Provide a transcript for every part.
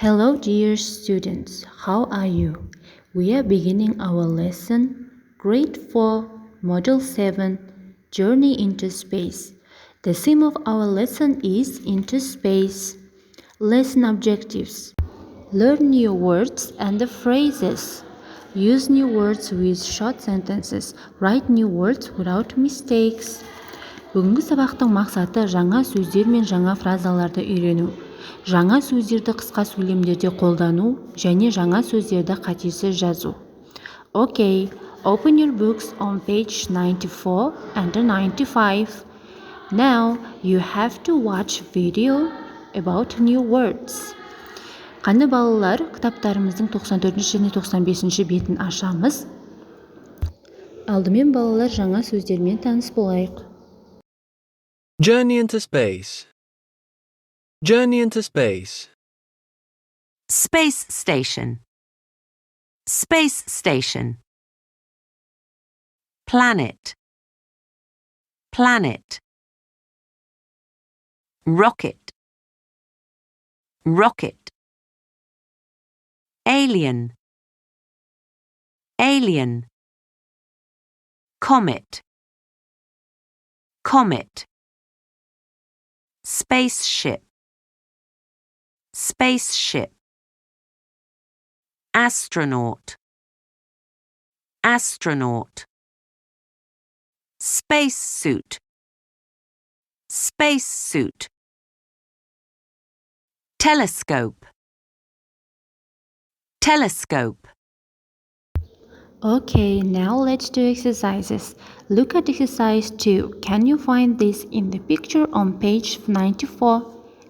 Hello dear students, how are you? We are beginning our lesson, Grade 4, Module 7, Journey into Space. The theme of our lesson is Into Space. Lesson objectives. Learn new words and the phrases. Use new words with short sentences. Write new words without mistakes. Бүгінгі сабақтың мақсаты жаңа сөздер мен жаңа фразаларды үйрену. Жаңа сөздерді қысқа сөйлемдерде қолдану және жаңа сөздерді қатесіз жазу. Okay, open your books on page 94 and 95. Now you have to watch video about new words. Қане балалар, кітаптарымыздың 94 және 95 бетін ашамыз. Алдымен балалар жаңа сөздермен таныс болайық. Journey into space. Journey into space. Space station. Space station. Planet. Planet. Rocket. Rocket. Alien. Alien. Comet. Comet. Spaceship. Spaceship. Astronaut. Astronaut. Spacesuit. Spacesuit. Telescope. Telescope. Okay, now let's do exercises. Look at exercise 2. Can you find this in the picture on page 94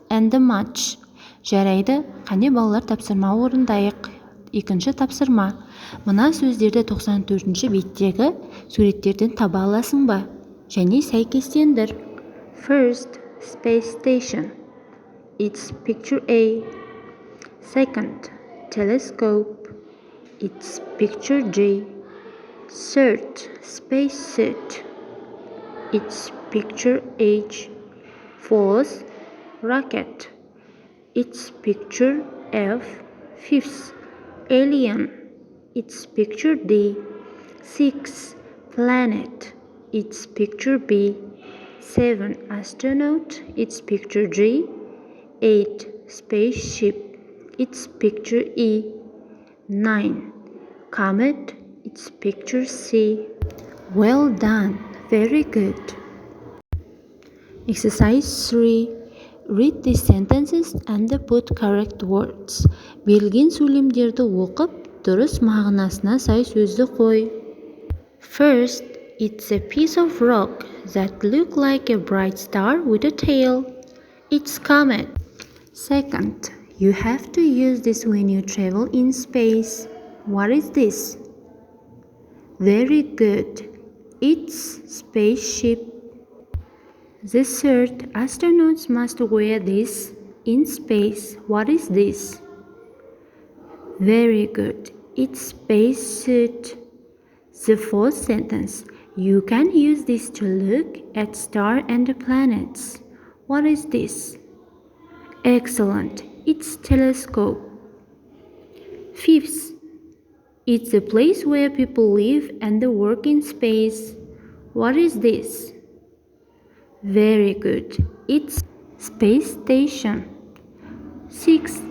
and the match? Жарайды, қане балалар тапсырма орындайық. Екінші тапсырма. Мына сөздерді 94-ші беттегі суреттерден таба аласың ба? Және сәйкестендір. First, space station. It's picture A. Second, telescope. It's picture G. Third, spacesuit. It's picture H. Fourth, rocket. It's picture F. Fifth, alien. It's picture D. Sixth, planet. It's picture B. 7, astronaut. It's picture G. 8, spaceship. It's picture E. 9, comet. It's picture C. Well done. Very good. Exercise 3. Read these sentences and put correct words. Берілген сөйлемдерді оқып, дұрыс мағынасына сай сөзді қой. First, it's a piece of rock that looks like a bright star with a tail. It's comet. Second, you have to use this when you travel in space. What is this? Very good. It's spaceship. The third, astronauts must wear this in space. What is this? Very good. It's spacesuit. The fourth sentence, you can use this to look at stars and planets. What is this? Excellent. It's telescope. Fifth, it's a place where people live and work in space. What is this? Very good. It's space station. Sixth,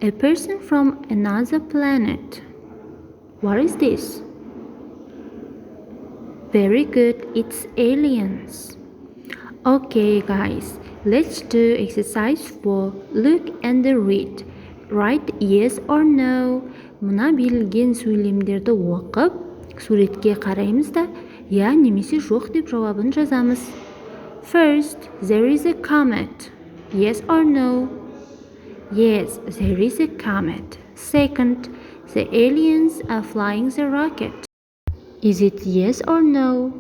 a person from another planet. What is this? Very good. It's aliens. Okay guys, let's do exercise 4. Look and read. Write yes or no. Мына берілген сөйлемдерді оқып, суретке қараймыз да, я немесе жоқ деп жауабын жазамыз. First, there is a comet. Yes or no? Yes, there is a comet. Second, the aliens are flying the rocket. Is it yes or no?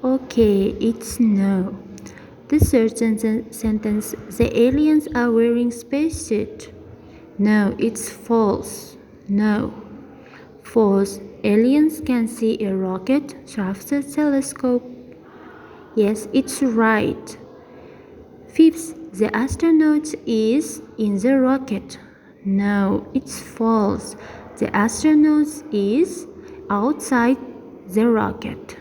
Okay, it's no. The third sentence, the aliens are wearing spacesuit. No, it's false. No. Fourth, aliens can see a rocket through the telescope. Yes, it's right. Fifth, the astronaut is in the rocket. No, it's false. The astronaut is outside the rocket.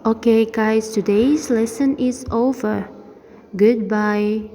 Okay guys, today's lesson is over. Goodbye.